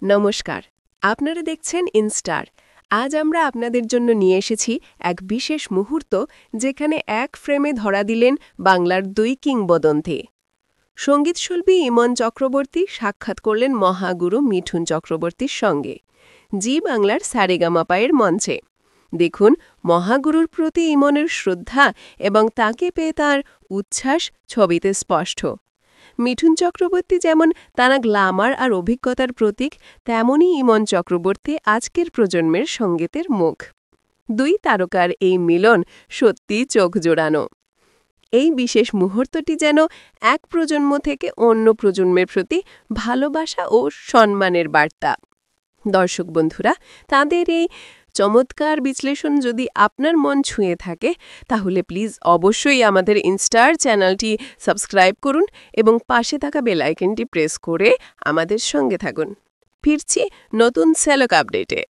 নমস্কার, আপনারা দেখছেন ইনস্টার। আজ আমরা আপনাদের জন্য নিয়ে এসেছি এক বিশেষ মুহূর্ত, যেখানে এক ফ্রেমে ধরা দিলেন বাংলার দুই কিংবদন্তি। সঙ্গীতশিল্পী ইমন চক্রবর্তী সাক্ষাৎ করলেন মহাগুরু মিঠুন চক্রবর্তীর সঙ্গে জি বাংলার সারেগামাপায়ের মঞ্চে। দেখুন, মহাগুরুর প্রতি ইমনের শ্রদ্ধা এবং তাকে পেয়ে তাঁর উচ্ছ্বাস ছবিতে স্পষ্ট। মিঠুন চক্রবর্তী যেমন তাঁর গ্ল্যামার আর অভিজ্ঞতার প্রতীক, তেমনই ইমন চক্রবর্তী আজকের প্রজন্মের সঙ্গীতের মুখ। দুই তারকার এই মিলন সত্যি চোখ জোড়ানো। এই বিশেষ মুহূর্তটি যেন এক প্রজন্ম থেকে অন্য প্রজন্মের প্রতি ভালোবাসা ও সম্মানের বার্তা। দর্শক বন্ধুরা, তাঁদের এই চমৎকার বিশ্লেষণ যদি আপনার মন ছুঁয়ে থাকে, তাহলে প্লিজ অবশ্যই আমাদের ইনস্টার চ্যানেলটি সাবস্ক্রাইব করুন এবং পাশে থাকা বেল আইকনটি প্রেস করে আমাদের সঙ্গে থাকুন। ফিরছি নতুন সেলক আপডেটে।